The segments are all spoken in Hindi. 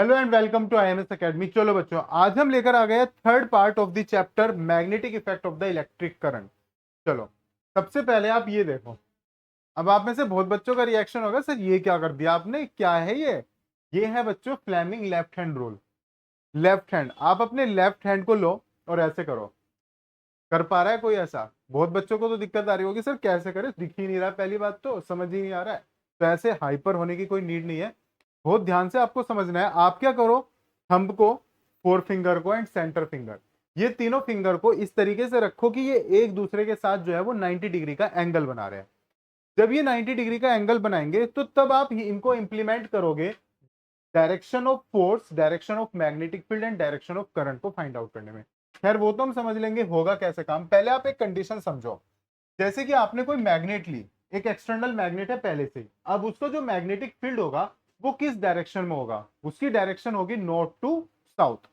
Hello and welcome to IMS academy. चलो बच्चों, आज हम लेकर आ गए third part of the chapter magnetic effect of the electric current. चलो, सबसे पहले आप ये देखो। अब आप में से बहुत बच्चों का रिएक्शन होगा, सर ये क्या कर दिया आपने, क्या है ये है बच्चों Fleming left hand rule. Left hand, आप अपने लेफ्ट हैंड को लो और ऐसे करो। कर पा रहा है कोई ऐसा? बहुत बच्चों को तो दिक्कत आ रही होगी, सर कैसे करे, दिख ही नहीं रहा, पहली बात तो समझ ही नहीं आ रहा है। तो ऐसे हाइपर होने की कोई नीड नहीं है, बहुत ध्यान से आपको समझना है। आप क्या करो, थंब को, फोर फिंगर को एंड सेंटर फिंगर, ये तीनों फिंगर को इस तरीके से रखो कि ये एक दूसरे के साथ जो है वो 90 डिग्री का एंगल बना रहे हैं। जब ये 90 डिग्री का एंगल बनाएंगे तो तब आप इनको इंप्लीमेंट करोगे direction of force, direction of magnetic field and direction of current को फाइंड आउट करने में। खैर वो तो हम समझ लेंगे होगा कैसे काम। पहले आप एक कंडीशन समझो। जैसे कि आपने कोई मैग्नेट ली, एक एक्सटर्नल मैग्नेट है पहले से ही। अब उसका जो मैग्नेटिक फील्ड होगा वो किस डायरेक्शन में होगा? उसकी डायरेक्शन होगी north to south.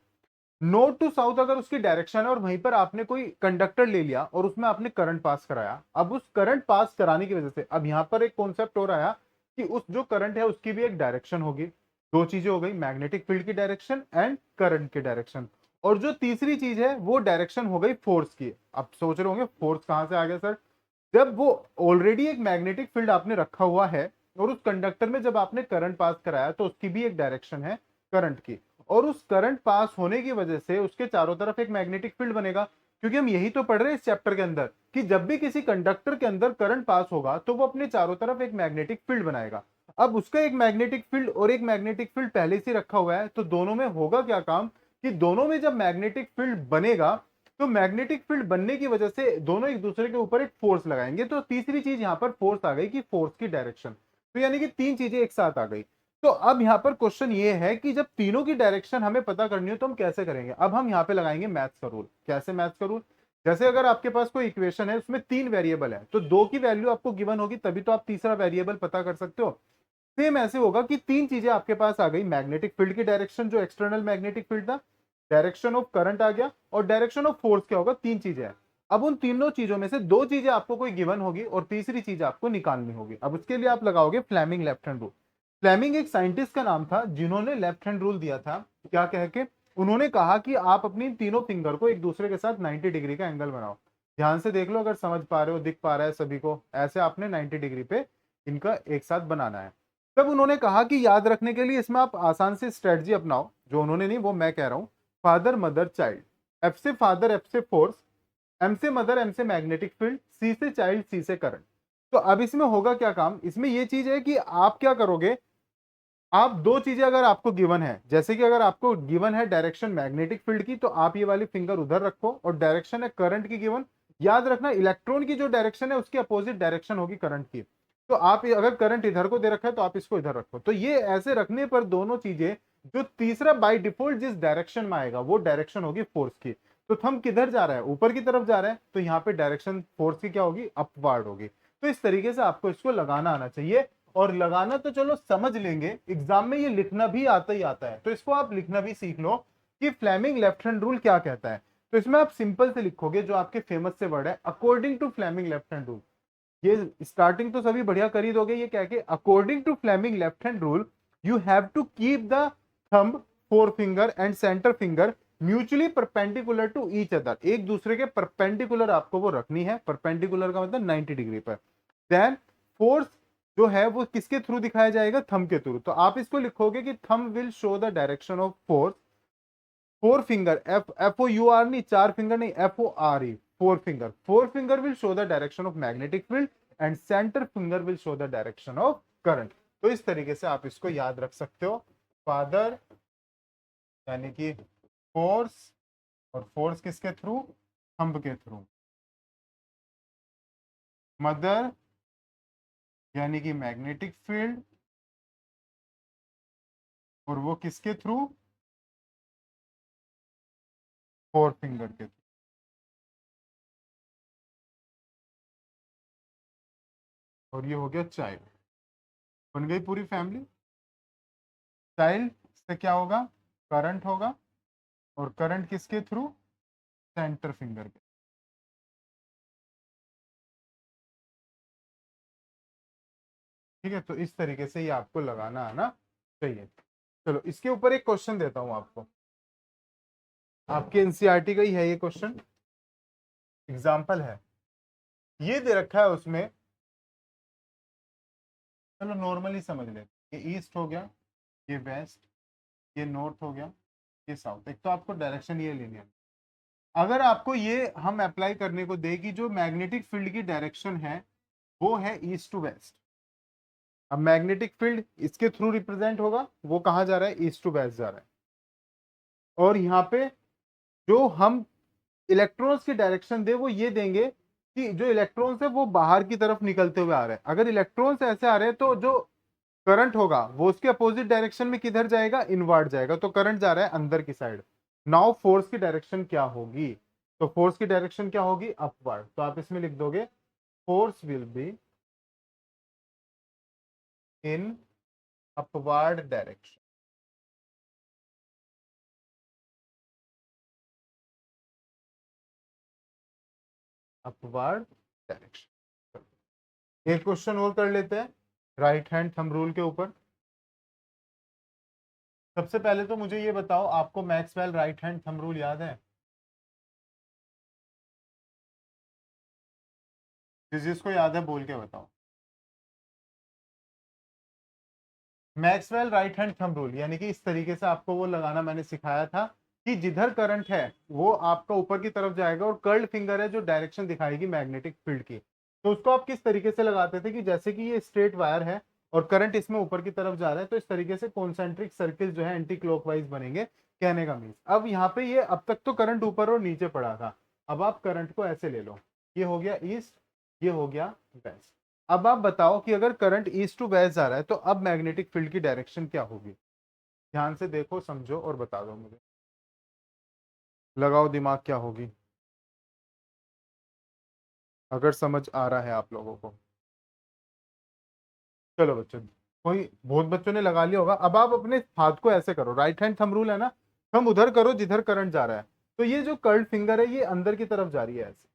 North to south अगर उसकी डायरेक्शन है और वहीं पर आपने कोई कंडक्टर ले लिया और उसमें आपने करंट पास कराया, अब उस करंट पास कराने की वजह से अब यहां पर एक कॉन्सेप्ट और आया कि उस जो करंट है उसकी भी एक डायरेक्शन होगी। दो चीजें हो गई, मैग्नेटिक फील्ड की डायरेक्शन एंड करंट की डायरेक्शन। और जो तीसरी चीज है वो डायरेक्शन हो गई फोर्स की। अब सोच रहे होंगे फोर्स कहां से आ गया सर? जब वो ऑलरेडी एक मैग्नेटिक फील्ड आपने रखा हुआ है और उस कंडक्टर में जब आपने करंट पास कराया तो उसकी भी एक डायरेक्शन है करंट की। और उस करंट पास होने की वजह से उसके चारों तरफ एक मैग्नेटिक फील्ड बनेगा। क्योंकि हम यही तो पढ़ रहे हैं इस चैप्टर के अंदर कि जब भी किसी कंडक्टर के अंदर करंट पास होगा तो वो अपने चारों तरफ एक मैग्नेटिक फील्ड बनाएगा। अब उसका एक मैग्नेटिक फील्ड और एक मैग्नेटिक फील्ड पहले से रखा हुआ है, तो दोनों में होगा क्या काम कि दोनों में जब मैग्नेटिक फील्ड बनेगा तो मैग्नेटिक फील्ड बनने की वजह से दोनों एक दूसरे के ऊपर एक फोर्स लगाएंगे। तो तीसरी चीज यहां पर फोर्स आ गई कि फोर्स की डायरेक्शन। तो यानी कि तीन चीजें एक साथ आ गई। तो अब यहां पर क्वेश्चन ये है कि जब तीनों की डायरेक्शन हमें पता करनी हो तो हम कैसे करेंगे? अब हम यहां पे लगाएंगे मैथ्स का रूल। कैसे मैथ्स का रूल? जैसे अगर आपके पास कोई इक्वेशन है उसमें तीन वेरिएबल है तो दो की वैल्यू आपको गिवन होगी तभी तो आप तीसरा वेरिएबल पता कर सकते हो। सेम ऐसे होगा कि तीन चीजें आपके पास आ गई, मैग्नेटिक फील्ड की डायरेक्शन जो एक्सटर्नल मैग्नेटिक फील्ड था, डायरेक्शन ऑफ करंट आ गया और डायरेक्शन ऑफ फोर्स क्या होगा? तीन चीजें हैं। अब उन तीनों चीजों में से दो चीजें आपको कोई गिवन होगी और तीसरी चीज आपको निकालनी होगी। अब उसके लिए आप लगाओगे Fleming left hand rule. Fleming एक साइंटिस्ट का नाम था जिन्होंने लेफ्ट हैंड रूल दिया था। क्या कह के? उन्होंने कहा कि आप अपनी तीनों फिंगर को एक दूसरे के साथ 90 डिग्री का एंगल बनाओ। ध्यान से देख लो, अगर समझ पा रहे हो, दिख पा रहा है सभी को, ऐसे आपने 90 डिग्री पे इनका एक साथ बनाना है। तब उन्होंने कहा कि याद रखने के लिए इसमें आप आसान सी स्ट्रेटजी अपनाओ। जो उन्होंने नहीं वो मैं कह रहा हूं। फादर मदर चाइल्ड, एफ से फादर एफ से फोर्स, एम से मदर एम से मैग्नेटिक फील्ड, सी से चाइल्ड सी से करंट। तो अब इसमें होगा क्या काम? इसमें ये चीज है कि आप क्या करोगे, आप दो चीजें अगर आपको गिवन है, जैसे कि अगर आपको गिवन है डायरेक्शन मैग्नेटिक फील्ड की तो आप ये वाली फिंगर उधर रखो, और डायरेक्शन है करंट की गिवन। याद रखना इलेक्ट्रॉन की जो डायरेक्शन है उसकी अपोजिट डायरेक्शन होगी करंट की। तो आप अगर करंट इधर को दे रखा है तो आप इसको इधर रखो। तो ये ऐसे रखने पर दोनों चीजें, जो तीसरा बाय डिफॉल्ट जिस डायरेक्शन में आएगा वो डायरेक्शन होगी फोर्स की। तो थंब किधर जा रहा है? ऊपर की तरफ जा रहा है, तो यहाँ पे डायरेक्शन फोर्स की क्या होगी? अपवार्ड होगी। तो इस तरीके से आपको इसको लगाना आना चाहिए। और लगाना तो चलो समझ लेंगे, एग्जाम में ये लिखना भी आता ही आता है, तो इसको आप लिखना भी सीख लो कि फ्लेमिंग लेफ्ट हैंड रूल क्या कहता है। तो इसमें आप सिंपल से लिखोगे, जो आपके फेमस से वर्ड है according to Fleming left hand rule. ये स्टार्टिंग तो सभी बढ़िया कर ही दोगे, ये कह के according to Fleming left hand rule you have to keep the thumb, fore finger and centre finger mutually perpendicular to each other. एक दूसरे के परपेंडिकुलर आपको वो रखनी है। परपेंडिकुलर का मतलब 90 डिग्री पर। देन फोर्स जो है वो किसके थ्रू दिखाया जाएगा? थंब के थ्रू। तो आप इसको लिखोगे कि thumb will show the direction of force. Fore finger, F F O U R नहीं, चार फिंगर नहीं, F O R E, fore finger. Fore finger will show the direction of magnetic field and centre finger will show the direction of current. तो इस तरीके से आप इसको याद रख सकते हो। फादर यानी कि फोर्स, और फोर्स किसके थ्रू? थंब के थ्रू। मदर यानी कि मैग्नेटिक फील्ड, और वो किसके थ्रू? फोर फिंगर के थ्रू। और ये हो गया चाइल्ड। बन गई पूरी फैमिली। चाइल्ड से क्या होगा? करंट होगा, और करंट किसके थ्रू? सेंटर फिंगर के। ठीक है, तो इस तरीके से ये आपको लगाना आना चाहिए। चलो इसके ऊपर एक क्वेश्चन देता हूं आपको, आपके एनसीईआरटी का ही है ये क्वेश्चन, एग्जाम्पल है, ये दे रखा है उसमें, चलो नॉर्मली समझ लेते, ये ईस्ट हो गया, ये वेस्ट, ये नॉर्थ हो गया, ये साउथ। एक तो आपको डायरेक्शन ये लेनी है। अगर आपको ये हम अप्लाई करने को दे कि जो मैग्नेटिक फील्ड की डायरेक्शन है वो है ईस्ट टू वेस्ट, अब मैग्नेटिक फील्ड इसके थ्रू रिप्रेजेंट होगा, वो कहाँ जा रहा है, ईस्ट टू वेस्ट जा रहा है। और यहाँ पे जो हम इलेक्ट्रॉन्स की डायरेक्शन दे वो ये देंगे कि जो इलेक्ट्रॉन्स है वो बाहर की तरफ निकलते हुए आ रहे हैं। अगर इलेक्ट्रॉन्स ऐसे आ रहे हैं तो जो करंट होगा वो उसके अपोजिट डायरेक्शन में किधर जाएगा, इनवर्ड जाएगा, तो करंट जा रहा है अंदर की साइड। नाउ फोर्स की डायरेक्शन क्या होगी, तो फोर्स की डायरेक्शन क्या होगी, अपवर्ड। तो आप इसमें लिख दोगे force will be in upward direction. Upward direction. एक क्वेश्चन और कर लेते हैं राइट हैंड थंब रूल के ऊपर। सबसे पहले तो मुझे ये बताओ, आपको Maxwell right hand thumb rule याद है? जिसको याद है बोल के बताओ। Maxwell right hand thumb rule यानी कि इस तरीके से आपको वो लगाना मैंने सिखाया था कि जिधर करंट है वो आपका ऊपर की तरफ जाएगा और कर्ल्ड फिंगर है जो डायरेक्शन दिखाएगी मैग्नेटिक फील्ड की। तो उसको आप किस तरीके से लगाते थे कि जैसे कि ये स्ट्रेट वायर है और करंट इसमें ऊपर की तरफ जा रहा है, तो इस तरीके से कॉन्सेंट्रिक सर्किल जो है एंटी क्लॉकवाइज बनेंगे, कहने का मीन्स। अब यहाँ पे ये अब तक तो करंट ऊपर और नीचे पड़ा था, अब आप करंट को ऐसे ले लो, ये हो गया ईस्ट, ये हो गया वेस्ट। अब आप बताओ कि अगर करंट ईस्ट टू वेस्ट जा रहा है तो अब मैग्नेटिक फील्ड की डायरेक्शन क्या होगी? ध्यान से देखो, समझो और बता दो मुझे, लगाओ दिमाग, क्या होगी अगर समझ आ रहा है आप लोगों को। चलो बच्चों, कोई बहुत बच्चों ने लगा लिया होगा। अब आप अपने हाथ को ऐसे करो, राइट हैंड थंब रूल है ना, थंब उधर करो जिधर करंट जा रहा है, तो ये जो कर्ल्ड फिंगर है ये अंदर की तरफ जा रही है ऐसे,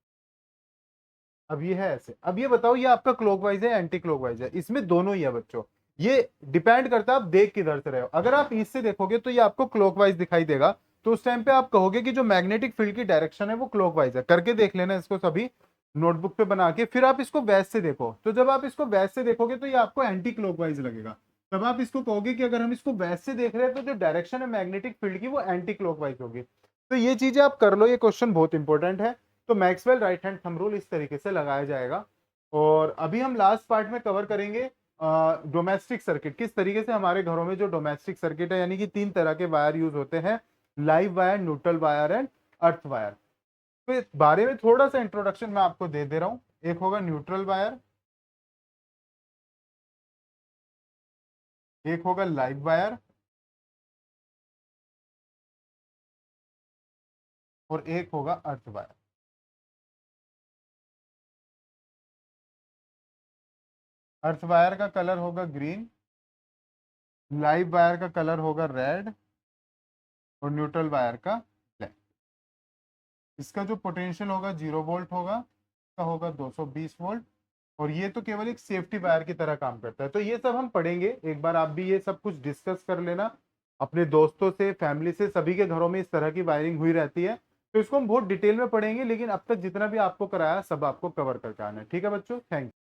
अब ये है ऐसे। अब ये बताओ ये आपका क्लॉकवाइज है एंटी क्लॉकवाइज है? इसमें दोनों ही है बच्चों, ये डिपेंड करता है आप देख किधर से रहे हो। अगर आप ईस्ट से देखोगे तो ये आपको क्लॉकवाइज दिखाई देगा, तो उस टाइम पे आप कहोगे कि जो मैग्नेटिक फील्ड की डायरेक्शन है वो क्लॉकवाइज है। करके देख लेना इसको सभी नोटबुक पे बना के। फिर आप इसको वेस्ट से देखो, तो जब आप इसको वेस्ट से देखोगे तो ये आपको एंटी क्लॉकवाइज लगेगा, तब आप इसको कहोगे कि अगर हम इसको वेस्ट से देख रहे हैं तो जो डायरेक्शन है मैग्नेटिक फील्ड की वो एंटी क्लॉकवाइज होगी। तो ये चीजें आप कर लो, ये क्वेश्चन बहुत इंपॉर्टेंट है। तो Maxwell right hand thumb rule इस तरीके से लगाया जाएगा। और अभी हम लास्ट पार्ट में कवर करेंगे डोमेस्टिक सर्किट, किस तरीके से हमारे घरों में जो डोमेस्टिक सर्किट है, यानी कि 3 तरह के वायर यूज होते हैं, live wire, neutral wire and earth wire. तो इस बारे में थोड़ा सा इंट्रोडक्शन मैं आपको दे दे रहा हूं। एक होगा न्यूट्रल वायर, एक होगा लाइव वायर और एक होगा अर्थ वायर। अर्थ वायर का कलर होगा ग्रीन, लाइव वायर का कलर होगा रेड और न्यूट्रल वायर का ब्लैक। इसका जो पोटेंशियल होगा 0 वोल्ट होगा, इसका होगा 220 वोल्ट। और ये तो केवल एक सेफ्टी वायर की तरह काम करता है। तो ये सब हम पढ़ेंगे, एक बार आप भी ये सब कुछ डिस्कस कर लेना अपने दोस्तों से, फैमिली से, सभी के घरों में इस तरह की वायरिंग हुई रहती है। तो इसको हम बहुत डिटेल में पढ़ेंगे, लेकिन अब तक जितना भी आपको कराया सब आपको कवर करके आना है। ठीक है बच्चों, थैंक यू।